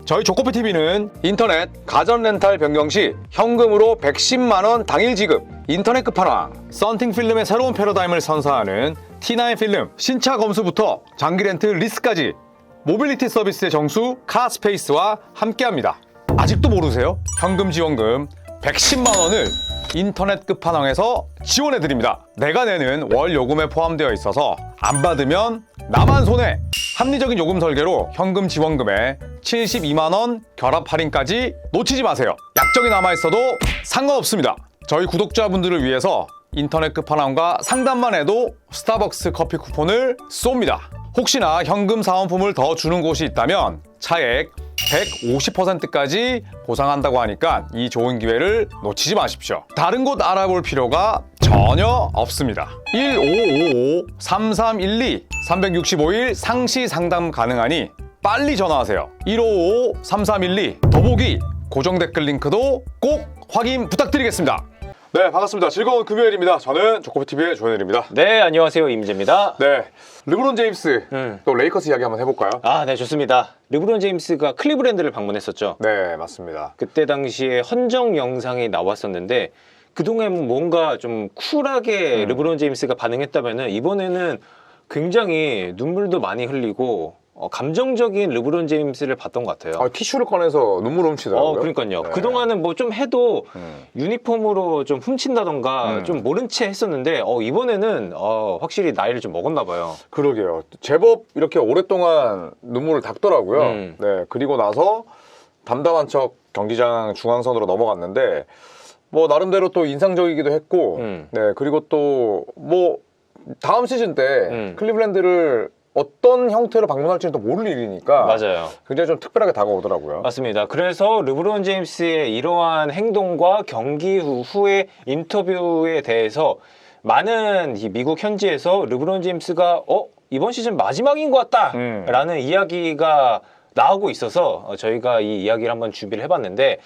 저희 조코피TV는 인터넷 가전 렌탈 변경 시 현금으로 110만 원 당일 지급, 인터넷 끝판왕, 썬팅 필름의 새로운 패러다임을 선사하는 T9 필름 신차 검수부터 장기 렌트 리스까지 모빌리티 서비스의 정수 카스페이스와 함께합니다. 아직도 모르세요? 현금 지원금 110만 원을 인터넷 끝판왕에서 지원해드립니다. 내가 내는 월 요금에 포함되어 있어서 안 받으면 나만 손해! 합리적인 요금 설계로 현금 지원금에 72만 원 결합 할인까지 놓치지 마세요. 약정이 남아있어도 상관없습니다. 저희 구독자분들을 위해서 인터넷 끝판왕과 상담만 해도 스타벅스 커피 쿠폰을 쏩니다. 혹시나 현금 사은품을 더 주는 곳이 있다면 차액 150%까지 보상한다고 하니까 이 좋은 기회를 놓치지 마십시오. 다른 곳 알아볼 필요가 전혀 없습니다. 1555-3312 365일 상시 상담 가능하니 빨리 전화하세요. 1555-3312 더보기 고정 댓글 링크도 꼭 확인 부탁드리겠습니다. 네, 반갑습니다. 즐거운 금요일입니다. 저는 조코피TV의 조현일입니다. 네, 안녕하세요. 임재입니다. 네, 르브론 제임스 또 레이커스 이야기 한번 해볼까요? 아, 네, 좋습니다. 르브론 제임스가 클리브랜드를 방문했었죠. 네, 맞습니다. 그때 당시에 헌정 영상이 나왔었는데 그동안 뭔가 좀 쿨하게 르브론 제임스가 반응했다면은 이번에는 굉장히 눈물도 많이 흘리고 감정적인 르브론 제임스를 봤던 것 같아요. 티슈를 꺼내서 눈물 훔치더라고요. 그러니까요. 네. 그동안은 뭐 좀 해도 유니폼으로 좀 훔친다던가 좀 모른 채 했었는데 이번에는 확실히 나이를 좀 먹었나 봐요. 그러게요. 제법 이렇게 오랫동안 눈물을 닦더라고요. 네, 그리고 나서 담담한 척 경기장 중앙선으로 넘어갔는데 뭐 나름대로 또 인상적이기도 했고 네, 그리고 또 뭐 다음 시즌 때 클리블랜드를 어떤 형태로 방문할지는 또 모를 일이니까 맞아요. 굉장히 좀 특별하게 다가오더라고요. 맞습니다. 그래서 르브론 제임스의 이러한 행동과 경기 후의 인터뷰에 대해서 많은 이 미국 현지에서 르브론 제임스가 이번 시즌 마지막인 것 같다 라는 이야기가 나오고 있어서 저희가 이 이야기를 한번 준비를 해봤는데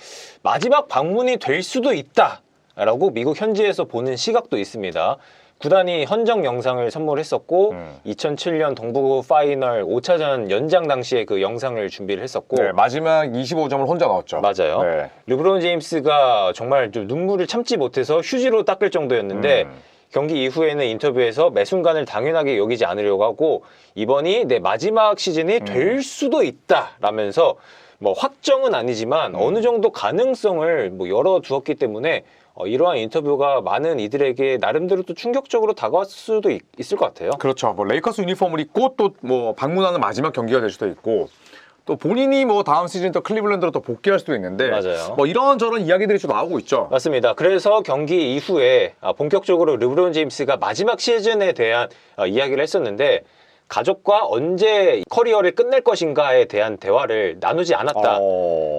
마지막 방문이 될 수도 있다 라고 미국 현지에서 보는 시각도 있습니다. 구단이 헌정 영상을 선물했었고 2007년 동부 파이널 5차전 연장 당시에 그 영상을 준비를 했었고 네, 마지막 25점을 혼자 넣었죠. 맞아요. 네. 르브론 제임스가 정말 좀 눈물을 참지 못해서 휴지로 닦을 정도였는데 경기 이후에는 인터뷰에서 매 순간을 당연하게 여기지 않으려고 하고 이번이 내 마지막 시즌이 될 수도 있다라면서 뭐 확정은 아니지만 어느 정도 가능성을 뭐 열어두었기 때문에 이러한 인터뷰가 많은 이들에게 나름대로 또 충격적으로 다가왔을 수도 있을 것 같아요. 그렇죠. 뭐 레이커스 유니폼을 입고 또 뭐 방문하는 마지막 경기가 될 수도 있고 또 본인이 뭐 다음 시즌 또 클리블랜드로 또 복귀할 수도 있는데 맞아요. 뭐 이런저런 이야기들이 좀 나오고 있죠. 맞습니다. 그래서 경기 이후에 본격적으로 르브론 제임스가 마지막 시즌에 대한 이야기를 했었는데 가족과 언제 커리어를 끝낼 것인가에 대한 대화를 나누지 않았다.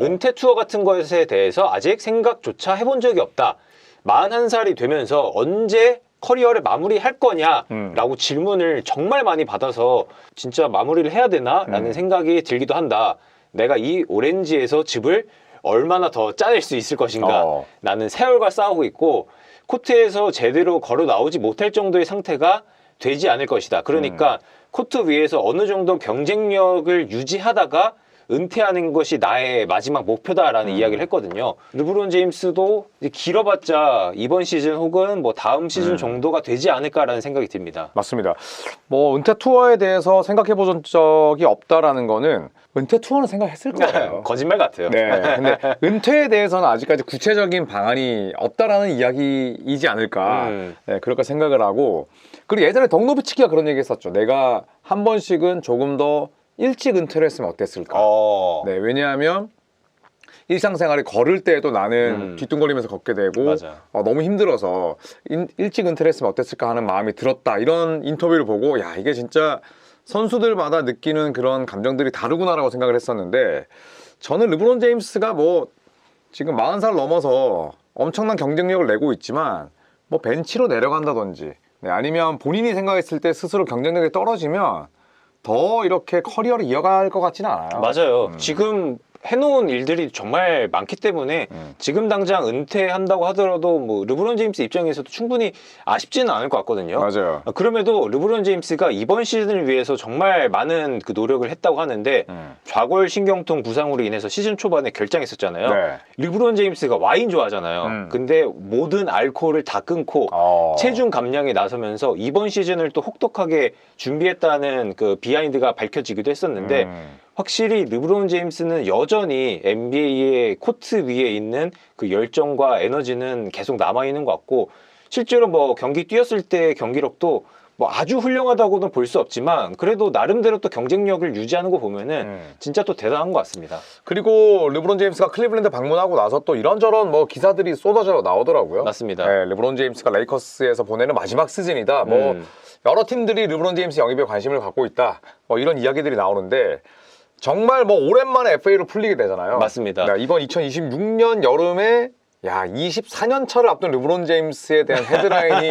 은퇴 투어 같은 것에 대해서 아직 생각조차 해본 적이 없다. 41살이 되면서 언제 커리어를 마무리할 거냐라고 질문을 정말 많이 받아서 진짜 마무리를 해야 되나라는 생각이 들기도 한다. 내가 이 오렌지에서 즙을 얼마나 더 짜낼 수 있을 것인가. 나는 세월과 싸우고 있고 코트에서 제대로 걸어 나오지 못할 정도의 상태가 되지 않을 것이다. 그러니까 코트 위에서 어느 정도 경쟁력을 유지하다가 은퇴하는 것이 나의 마지막 목표다라는 이야기를 했거든요. 르브론 제임스도 이제 길어봤자 이번 시즌 혹은 뭐 다음 시즌 정도가 되지 않을까라는 생각이 듭니다. 맞습니다. 뭐 은퇴 투어에 대해서 생각해 본 적이 없다라는 거는 은퇴 투어는 생각했을 거예요. 거짓말 같아요. 네. 근데 은퇴에 대해서는 아직까지 구체적인 방안이 없다라는 이야기이지 않을까. 네, 그렇게 생각을 하고 그리고 예전에 덕노비치키가 그런 얘기 했었죠. 내가 한 번씩은 조금 더 일찍 은퇴를 했으면 어땠을까. 네, 왜냐하면 일상생활에 걸을 때에도 나는 뒤뚱거리면서 걷게 되고 너무 힘들어서 일찍 은퇴를 했으면 어땠을까 하는 마음이 들었다. 이런 인터뷰를 보고 야, 이게 진짜 선수들마다 느끼는 그런 감정들이 다르구나라고 생각을 했었는데 저는 르브론 제임스가 뭐 지금 40살 넘어서 엄청난 경쟁력을 내고 있지만 뭐 벤치로 내려간다든지 아니면 본인이 생각했을 때 스스로 경쟁력이 떨어지면 더 이렇게 커리어를 이어갈 것 같지는 않아요. 맞아요. 지금 해놓은 일들이 정말 많기 때문에 지금 당장 은퇴한다고 하더라도 뭐 르브론 제임스 입장에서도 충분히 아쉽지는 않을 것 같거든요. 맞아요. 그럼에도 르브론 제임스가 이번 시즌을 위해서 정말 많은 그 노력을 했다고 하는데 좌골 신경통 부상으로 인해서 시즌 초반에 결장했었잖아요. 네. 르브론 제임스가 와인 좋아하잖아요. 근데 모든 알코올을 다 끊고 체중 감량에 나서면서 이번 시즌을 또 혹독하게 준비했다는 그 비하인드가 밝혀지기도 했었는데 확실히 르브론 제임스는 여전히 NBA의 코트 위에 있는 그 열정과 에너지는 계속 남아있는 것 같고 실제로 뭐 경기 뛰었을 때 경기력도 뭐 아주 훌륭하다고는 볼 수 없지만 그래도 나름대로 또 경쟁력을 유지하는 거 보면은 진짜 또 대단한 것 같습니다. 그리고 르브론 제임스가 클리블랜드 방문하고 나서 또 이런저런 뭐 기사들이 쏟아져 나오더라고요. 맞습니다. 네, 르브론 제임스가 레이커스에서 보내는 마지막 시즌이다. 뭐 여러 팀들이 르브론 제임스 영입에 관심을 갖고 있다. 뭐 이런 이야기들이 나오는데 정말 뭐 오랜만에 FA로 풀리게 되잖아요. 맞습니다. 네, 이번 2026년 여름에 24년 차를 앞둔 르브론 제임스에 대한 헤드라인이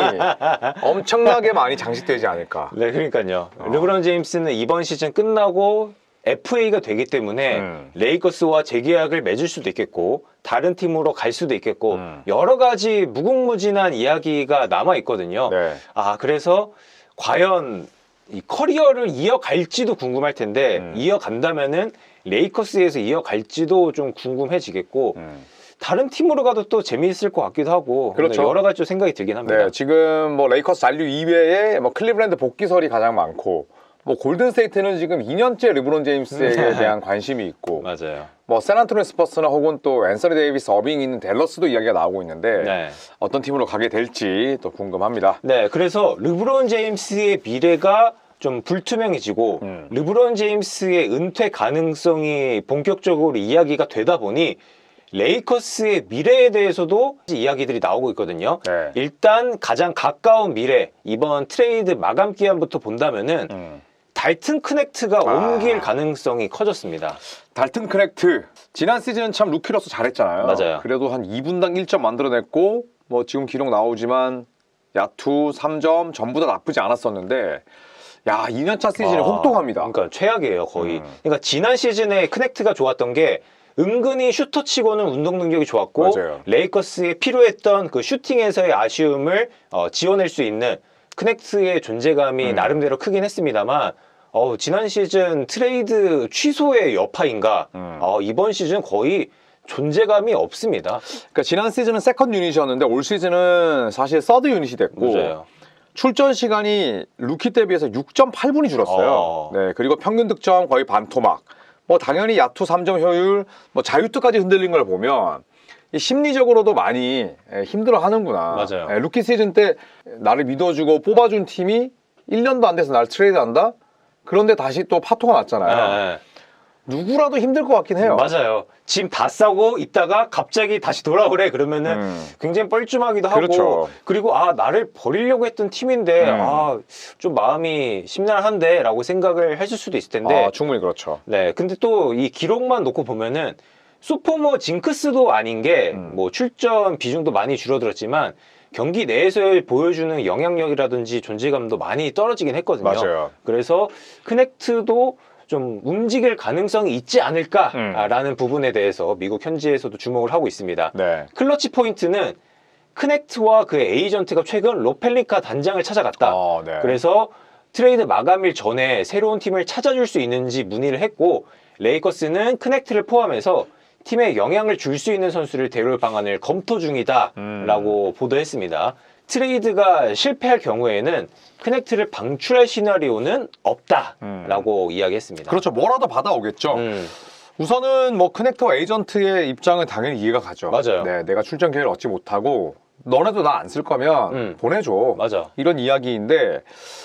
엄청나게 많이 장식되지 않을까. 네, 그러니까요. 르브론 제임스는 이번 시즌 끝나고 FA가 되기 때문에 레이커스와 재계약을 맺을 수도 있겠고 다른 팀으로 갈 수도 있겠고 여러 가지 무궁무진한 이야기가 남아 있거든요. 네. 그래서 과연 이 커리어를 이어갈지도 궁금할 텐데 이어간다면은 레이커스에서 이어갈지도 좀 궁금해지겠고 다른 팀으로 가도 또 재미있을 것 같기도 하고 그렇죠. 여러 가지 좀 생각이 들긴 합니다. 네, 지금 뭐 레이커스 잔류 이외에 뭐 클리블랜드 복귀설이 가장 많고 뭐 골든스테이트는 지금 2년째 르브론 제임스에 대한 관심이 있고 맞아요. 뭐 샌안토니오 스퍼스나 혹은 또 앤서니 데이비스 어빙이 있는 댈러스도 이야기가 나오고 있는데 네. 어떤 팀으로 가게 될지 또 궁금합니다. 네, 그래서 르브론 제임스의 미래가 좀 불투명해지고 르브론 제임스의 은퇴 가능성이 본격적으로 이야기가 되다 보니 레이커스의 미래에 대해서도 이야기들이 나오고 있거든요. 네. 일단 가장 가까운 미래, 이번 트레이드 마감 기한부터 본다면은 달튼 크넥트가 옮길 가능성이 커졌습니다. 달튼 크넥트 지난 시즌은 참 루키로서 잘했잖아요. 맞아요. 그래도 한 2분당 1점 만들어냈고 뭐 지금 기록 나오지만 야투 3점 전부 다 나쁘지 않았었는데 2년차 시즌이 혹독합니다. 그러니까 최악이에요, 거의. 그러니까 지난 시즌에 크넥트가 좋았던 게 은근히 슈터치고는 운동 능력이 좋았고 맞아요. 레이커스에 필요했던 그 슈팅에서의 아쉬움을 지원할 수 있는 크넥트의 존재감이 나름대로 크긴 했습니다만 지난 시즌 트레이드 취소의 여파인가 이번 시즌 거의 존재감이 없습니다. 그러니까 지난 시즌은 세컨드 유닛이었는데 올 시즌은 사실 서드 유닛이 됐고 맞아요. 출전 시간이 루키 때 비해서 6.8분이 줄었어요. 네, 그리고 평균 득점 거의 반토막. 뭐 당연히 야투 3점 효율, 뭐 자유투까지 흔들린 걸 보면 이 심리적으로도 많이 힘들어 하는구나. 맞아요. 루키 시즌 때 나를 믿어주고 뽑아준 팀이 1년도 안 돼서 나를 트레이드한다? 그런데 다시 또 파토가 났잖아요. 네. 누구라도 힘들 것 같긴 해요. 맞아요. 짐 다 싸고 있다가 갑자기 다시 돌아오래 그러면은 굉장히 뻘쭘하기도 하고 그렇죠. 그리고 나를 버리려고 했던 팀인데 좀 마음이 심란한데 라고 생각을 했을 수도 있을 텐데 충분히 그렇죠. 네, 근데 또 이 기록만 놓고 보면은 소포머 징크스도 아닌 게 뭐 출전 비중도 많이 줄어들었지만 경기 내에서 보여주는 영향력이라든지 존재감도 많이 떨어지긴 했거든요. 맞아요. 그래서 크넥트도 좀 움직일 가능성이 있지 않을까라는 부분에 대해서 미국 현지에서도 주목을 하고 있습니다. 네. 클러치 포인트는 크넥트와 그 에이전트가 최근 로펠리카 단장을 찾아갔다. 네. 그래서 트레이드 마감일 전에 새로운 팀을 찾아줄 수 있는지 문의를 했고 레이커스는 크넥트를 포함해서 팀에 영향을 줄 수 있는 선수를 데려올 방안을 검토 중이다라고 보도했습니다. 트레이드가 실패할 경우에는 크넥트를 방출할 시나리오는 없다라고 이야기했습니다. 그렇죠. 뭐라도 받아오겠죠. 우선은 뭐 커넥터와 에이전트의 입장은 당연히 이해가 가죠. 맞아요. 네, 내가 출전 기회를 얻지 못하고 너네도 나 안 쓸 거면 보내줘. 맞아. 이런 이야기인데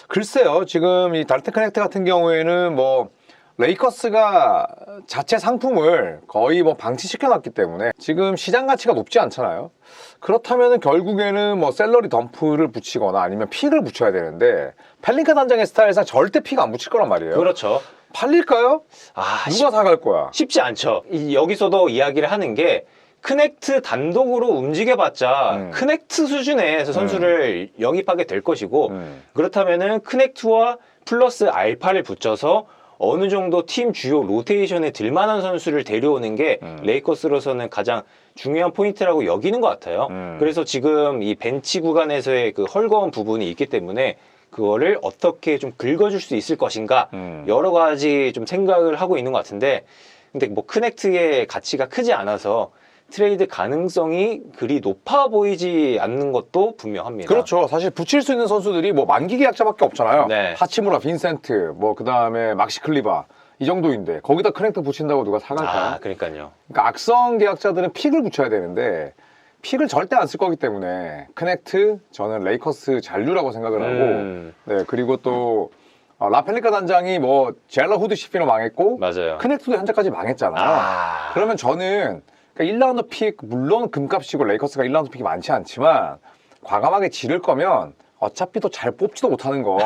글쎄요. 지금 이 달튼 커넥터 같은 경우에는 뭐 레이커스가 자체 상품을 거의 뭐 방치시켜놨기 때문에 지금 시장 가치가 높지 않잖아요. 그렇다면 결국에는 뭐 셀러리 덤프를 붙이거나 아니면 픽을 붙여야 되는데 펠링카 단장의 스타일상 절대 픽 안 붙일 거란 말이에요. 그렇죠. 팔릴까요? 누가 사갈 거야? 쉽지 않죠. 여기서도 이야기를 하는 게 크넥트 단독으로 움직여봤자 크넥트 수준의 선수를 영입하게 될 것이고 그렇다면은 크넥트와 플러스 알파를 붙여서 어느 정도 팀 주요 로테이션에 들만한 선수를 데려오는 게 레이커스로서는 가장 중요한 포인트라고 여기는 것 같아요. 그래서 지금 이 벤치 구간에서의 그 헐거운 부분이 있기 때문에 그거를 어떻게 좀 긁어줄 수 있을 것인가 여러 가지 좀 생각을 하고 있는 것 같은데, 근데 뭐 크넥트의 가치가 크지 않아서 트레이드 가능성이 그리 높아 보이지 않는 것도 분명합니다. 그렇죠. 사실 붙일 수 있는 선수들이 뭐 만기 계약자밖에 없잖아요. 네. 하치무라, 빈센트, 뭐 그다음에 막시 클리바 이 정도인데 거기다 크넥트 붙인다고 누가 사갈까요? 아, 그러니까요. 그러니까 악성 계약자들은 픽을 붙여야 되는데 픽을 절대 안 쓸 거기 때문에 크넥트 저는 레이커스 잔류라고 생각을 하고 네 그리고 또 라펠리카 단장이 뭐 젤라 후드 시피노 망했고 맞아요. 크넥트도 현재까지 망했잖아요. 아. 그러면 저는 그러니까 1라운드 픽 물론 금값이고 레이커스가 1라운드 픽이 많지 않지만 과감하게 지를 거면 어차피 또 잘 뽑지도 못하는 거.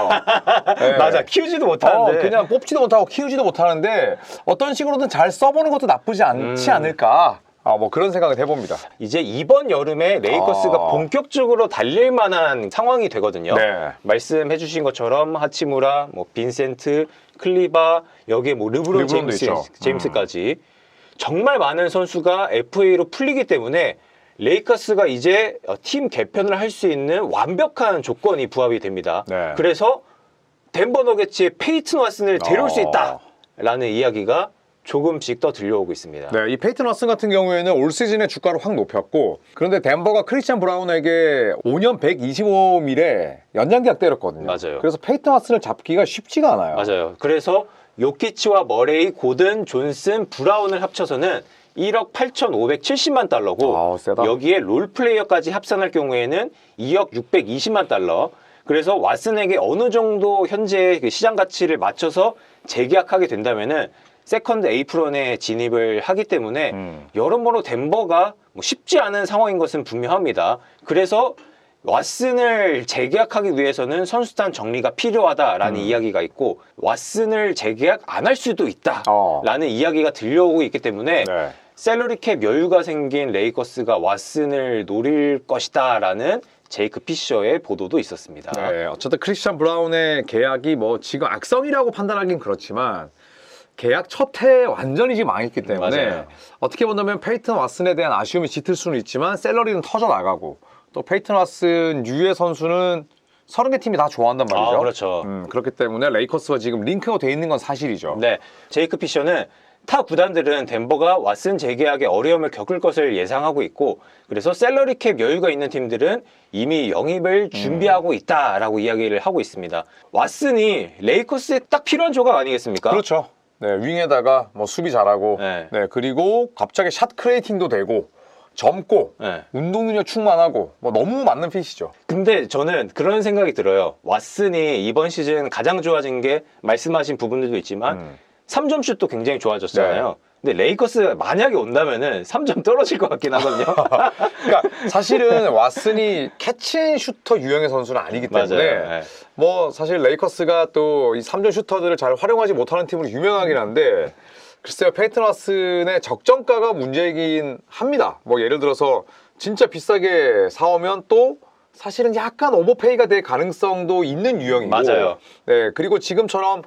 네. 맞아, 키우지도 못하는데. 그냥 뽑지도 못하고 키우지도 못하는데 어떤 식으로든 잘 써보는 것도 나쁘지 않지 않을까. 뭐 그런 생각을 해봅니다. 이제 이번 여름에 레이커스가 본격적으로 달릴 만한 상황이 되거든요. 네. 말씀해 주신 것처럼 하치무라, 뭐 빈센트, 클리바, 여기에 뭐 르브론 르브론도 제임스, 있죠. 제임스까지 정말 많은 선수가 FA로 풀리기 때문에 레이커스가 이제 팀 개편을 할 수 있는 완벽한 조건이 부합이 됩니다. 네. 그래서 덴버 너게츠의 페이튼 왓슨을 데려올 수 있다라는 이야기가 조금씩 더 들려오고 있습니다. 네, 이 페이튼 왓슨 같은 경우에는 올 시즌에 주가를 확 높였고 그런데 덴버가 크리스찬 브라운에게 5년 125밀에 연장 계약 때렸거든요. 맞아요. 그래서 페이튼 왓슨을 잡기가 쉽지가 않아요. 맞아요. 그래서 요키치와 머레이, 고든, 존슨, 브라운을 합쳐서는 1억 8,570만 달러고 아우, 세다. 여기에 롤플레이어까지 합산할 경우에는 2억 620만 달러. 그래서 왓슨에게 어느 정도 현재 그 시장 가치를 맞춰서 재계약하게 된다면은 세컨드 에이프런에 진입을 하기 때문에 여러모로 덴버가 뭐 쉽지 않은 상황인 것은 분명합니다. 그래서 왓슨을 재계약하기 위해서는 선수단 정리가 필요하다라는 이야기가 있고 왓슨을 재계약 안 할 수도 있다라는 이야기가 들려오고 있기 때문에 네. 샐러리 캡 여유가 생긴 레이커스가 왓슨을 노릴 것이다라는 제이크 피셔의 보도도 있었습니다. 네, 어쨌든 크리스찬 브라운의 계약이 뭐 지금 악성이라고 판단하긴 그렇지만 계약 첫 해에 완전히 지금 망했기 때문에 맞아요. 어떻게 본다면 페이튼 왓슨에 대한 아쉬움이 짙을 수는 있지만 샐러리는 터져나가고 또 페이튼 왓슨 유의 선수는 30개 팀이 다 좋아한단 말이죠. 그렇죠. 그렇기 때문에 레이커스와 지금 링크가 돼 있는 건 사실이죠. 네, 제이크 피셔는 타 구단들은 덴버가 왓슨 재계약에 어려움을 겪을 것을 예상하고 있고 그래서 샐러리 캡 여유가 있는 팀들은 이미 영입을 준비하고 있다라고 이야기를 하고 있습니다. 왓슨이 레이커스에 딱 필요한 조각 아니겠습니까? 그렇죠. 네, 윙에다가 뭐 수비 잘하고 네. 네, 그리고 갑자기 샷 크리에이팅도 되고 젊고 네. 운동 능력 충만하고 뭐 너무 맞는 핏이죠. 근데 저는 그런 생각이 들어요. 왓슨이 이번 시즌 가장 좋아진 게 말씀하신 부분들도 있지만 3점 슛도 굉장히 좋아졌잖아요. 네. 근데 레이커스 만약에 온다면은 3점 떨어질 것 같긴 하거든요. 그러니까 사실은 왓슨이 캐치앤슈터 유형의 선수는 아니기 때문에 맞아요. 네. 뭐 사실 레이커스가 또 이 3점 슈터들을 잘 활용하지 못하는 팀으로 유명하긴 한데 글쎄요 페이튼 왓슨의 적정가가 문제이긴 합니다. 뭐 예를 들어서 진짜 비싸게 사오면 또 사실은 약간 오버페이가 될 가능성도 있는 유형이고 맞아요. 네 그리고 지금처럼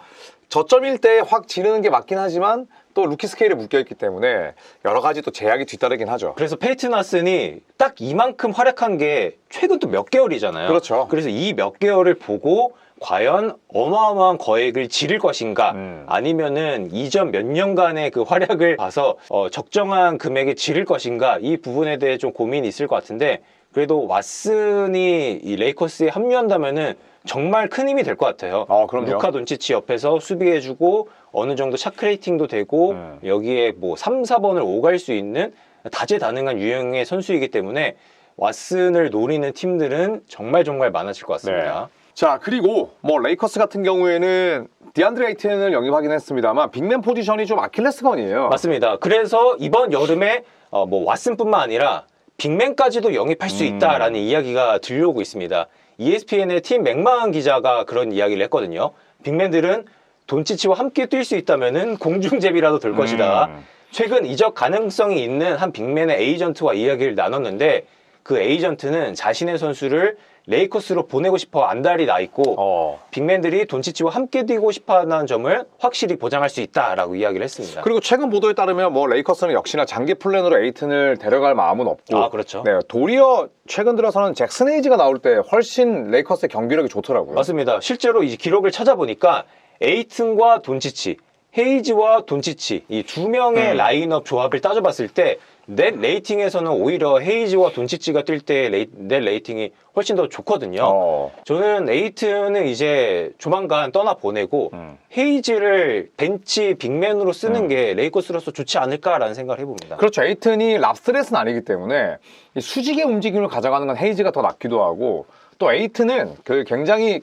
저점일 때 확 지르는 게 맞긴 하지만 또 루키 스케일에 묶여있기 때문에 여러 가지 또 제약이 뒤따르긴 하죠. 그래서 페이튼 왓슨이 딱 이만큼 활약한 게 최근 또 몇 개월이잖아요. 그렇죠. 그래서 이 몇 개월을 보고 과연 어마어마한 거액을 지를 것인가 아니면은 이전 몇 년간의 그 활약을 봐서 적정한 금액을 지를 것인가 이 부분에 대해 좀 고민이 있을 것 같은데 그래도 왓슨이 이 레이커스에 합류한다면은 정말 큰 힘이 될 것 같아요. 그럼요. 루카 돈치치 옆에서 수비해주고 어느 정도 샷크레이팅도 되고 여기에 뭐 3, 4번을 오갈 수 있는 다재다능한 유형의 선수이기 때문에 왓슨을 노리는 팀들은 정말 많아질 것 같습니다. 네. 자 그리고 뭐 레이커스 같은 경우에는 디안드레 에이튼을 영입하긴 했습니다만 빅맨 포지션이 좀 아킬레스건이에요. 맞습니다. 그래서 이번 여름에 뭐 왓슨뿐만 아니라 빅맨까지도 영입할 수 있다라는 이야기가 들려오고 있습니다. ESPN의 팀 맥마한 기자가 그런 이야기를 했거든요. 빅맨들은 돈치치와 함께 뛸 수 있다면은 공중제비라도 될 것이다. 최근 이적 가능성이 있는 한 빅맨의 에이전트와 이야기를 나눴는데 그 에이전트는 자신의 선수를 레이커스로 보내고 싶어 안달이 나 있고 빅맨들이 돈치치와 함께 뛰고 싶어하는 점을 확실히 보장할 수 있다라고 이야기를 했습니다. 그리고 최근 보도에 따르면 뭐 레이커스는 역시나 장기 플랜으로 에이튼을 데려갈 마음은 없고 아, 그렇죠. 네, 도리어 최근 들어서는 잭슨 헤이지가 나올 때 훨씬 레이커스의 경기력이 좋더라고요. 맞습니다. 실제로 이 기록을 찾아보니까 에이튼과 돈치치, 헤이지와 돈치치 이 두 명의 라인업 조합을 따져봤을 때 넷 레이팅에서는 오히려 헤이지와 돈치치가 뛸 때 넷 레이팅이 훨씬 더 좋거든요. 저는 에이튼은 이제 조만간 떠나보내고 헤이지를 벤치 빅맨으로 쓰는 게 레이커스로서 좋지 않을까라는 생각을 해봅니다. 그렇죠. 에이튼이 랍스렛은 아니기 때문에 이 수직의 움직임을 가져가는 건 헤이지가 더 낫기도 하고 또 에이튼은 그 굉장히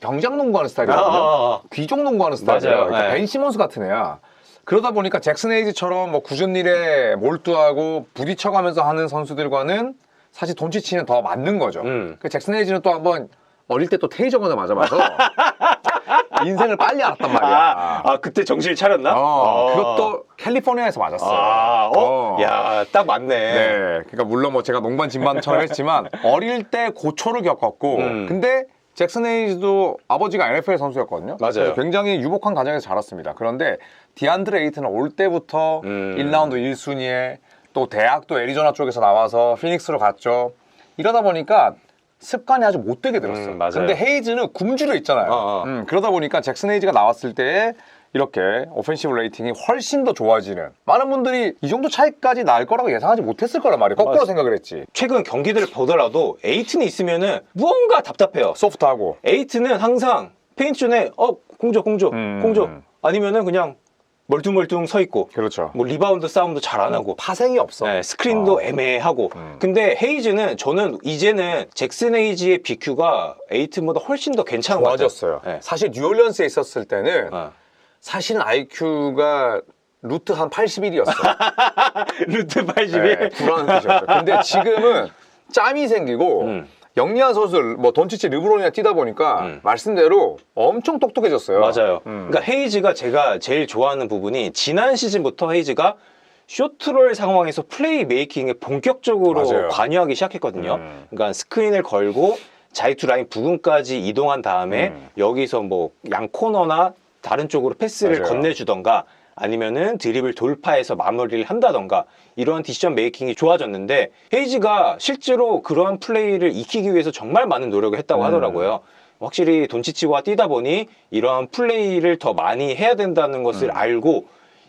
병장 농구하는 스타일이거든요. 귀족 농구하는 스타일이에요. 맞아요. 그러니까 네. 벤 시몬스 같은 애야. 그러다 보니까 잭슨 헤이지처럼 뭐 굳은 일에 몰두하고 부딪혀가면서 하는 선수들과는 사실 돈치치는 더 맞는 거죠. 그 잭슨 헤이지는 또 한번 어릴 때 또 테이저건을 맞아봐서 인생을 빨리 알았단 말이야. 그때 정신을 차렸나? 그것도 캘리포니아에서 맞았어요. 야, 딱 맞네. 네, 그러니까 물론 뭐 제가 농반 진반처럼 했지만 어릴 때 고초를 겪었고, 근데 잭슨 헤이즈도 아버지가 NFL 선수였거든요. 맞아요. 그래서 굉장히 유복한 가정에서 자랐습니다. 그런데 디안드레 에이튼은 올 때부터 1라운드 1순위에 또 대학도 애리조나 쪽에서 나와서 피닉스로 갔죠. 이러다 보니까 습관이 아주 못되게 들었어요. 맞아요. 근데 헤이즈는 굶주려 있잖아요. 그러다 보니까 잭슨 헤이즈가 나왔을 때 이렇게 오펜시브 레이팅이 훨씬 더 좋아지는, 많은 분들이 이 정도 차이까지 날 거라고 예상하지 못했을 거란 말이에요. 거꾸로 생각을 했지. 최근 경기들을 보더라도 에이튼이 있으면은 무언가 답답해요. 소프트하고. 에이튼은 항상 페인트존에 공조 아니면은 그냥 멀뚱멀뚱 서 있고, 그렇죠. 뭐 리바운드 싸움도 잘 안 하고, 파생이 없어. 네, 스크린도 애매하고. 근데 헤이즈는 저는 이제는 잭슨 헤이지의 BQ가 에이튼보다 훨씬 더 괜찮은 것 같아요. 좋아졌어요. 네. 사실 뉴올리언스에 있었을 때는 어. 사실은 IQ가 루트 한 81이었어요. 루트 81. 불안한 뜻이었어요. 근데 지금은 짬이 생기고 영리한 선수, 뭐 돈치치, 르브론이나 뛰다 보니까 말씀대로 엄청 똑똑해졌어요. 맞아요. 그러니까 헤이즈가 제가 제일 좋아하는 부분이 지난 시즌부터 헤이즈가 쇼트롤 상황에서 플레이 메이킹에 본격적으로 맞아요. 관여하기 시작했거든요. 그러니까 스크린을 걸고 자유투 라인 부근까지 이동한 다음에 여기서 뭐 양 코너나 다른 쪽으로 패스를 맞아요. 건네주던가 아니면은 드리블 돌파해서 마무리를 한다던가 이런 디시전 메이킹이 좋아졌는데, 헤이지가 실제로 그러한 플레이를 익히기 위해서 정말 많은 노력을 했다고 하더라고요. 확실히 돈치치와 뛰다 보니 이러한 플레이를 더 많이 해야 된다는 것을 알고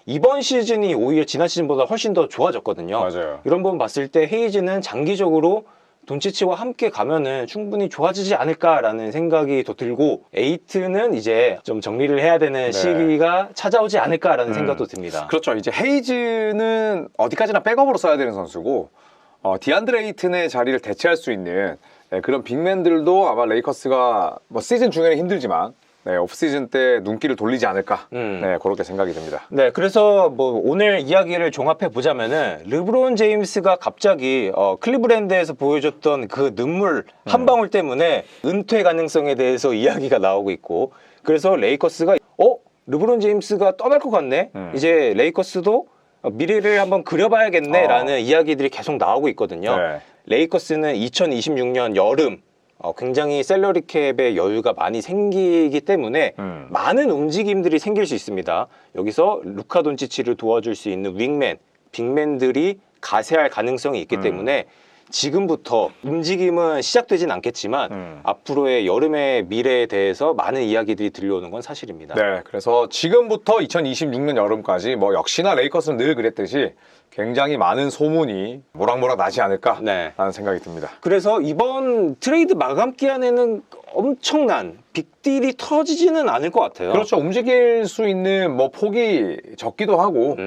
이번 시즌이 오히려 지난 시즌보다 훨씬 더 좋아졌거든요. 맞아요. 이런 부분 봤을 때 헤이지는 장기적으로 돈치치와 함께 가면은 충분히 좋아지지 않을까라는 생각이 더 들고, 에이튼은 이제 좀 정리를 해야 되는 시기가 찾아오지 않을까라는 생각도 듭니다. 그렇죠. 이제 헤이즈는 어디까지나 백업으로 써야 되는 선수고, 디안드레 에이튼의 자리를 대체할 수 있는 그런 빅맨들도 아마 레이커스가 뭐 시즌 중에는 힘들지만 오프시즌 때 눈길을 돌리지 않을까, 그렇게 생각이 듭니다. 네, 그래서 뭐 오늘 이야기를 종합해 보자면은 르브론 제임스가 갑자기 클리브랜드에서 보여줬던 그 눈물 한 방울 때문에 은퇴 가능성에 대해서 이야기가 나오고 있고, 그래서 레이커스가 르브론 제임스가 떠날 것 같네. 이제 레이커스도 미래를 한번 그려봐야겠네라는 이야기들이 계속 나오고 있거든요. 네. 레이커스는 2026년 여름 굉장히 셀러리 캡의 여유가 많이 생기기 때문에 많은 움직임들이 생길 수 있습니다. 여기서 루카 돈치치를 도와줄 수 있는 윙맨, 빅맨들이 가세할 가능성이 있기 때문에 지금부터 움직임은 시작되진 않겠지만 앞으로의 여름의 미래에 대해서 많은 이야기들이 들려오는 건 사실입니다. 네, 그래서 지금부터 2026년 여름까지 뭐 역시나 레이커스는 늘 그랬듯이 굉장히 많은 소문이 모락모락 나지 않을까라는 생각이 듭니다. 그래서 이번 트레이드 마감 기한에는 엄청난 빅딜이 터지지는 않을 것 같아요. 그렇죠. 움직일 수 있는 뭐 폭이 적기도 하고,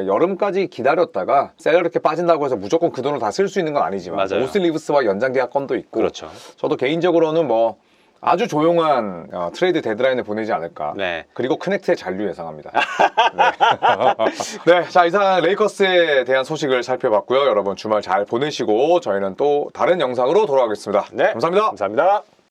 여름까지 기다렸다가 셀러리캡 빠진다고 해서 무조건 그 돈을 다 쓸 수 있는 건 아니지만, 맞아요. 오스 리브스와 연장 계약건도 있고, 그렇죠. 저도 개인적으로는 뭐 아주 조용한 트레이드 데드라인을 보내지 않을까. 네. 그리고 크넥트의 잔류 예상합니다. 네. 자, 이상 레이커스에 대한 소식을 살펴봤고요. 여러분 주말 잘 보내시고 저희는 또 다른 영상으로 돌아오겠습니다. 네. 감사합니다. 감사합니다.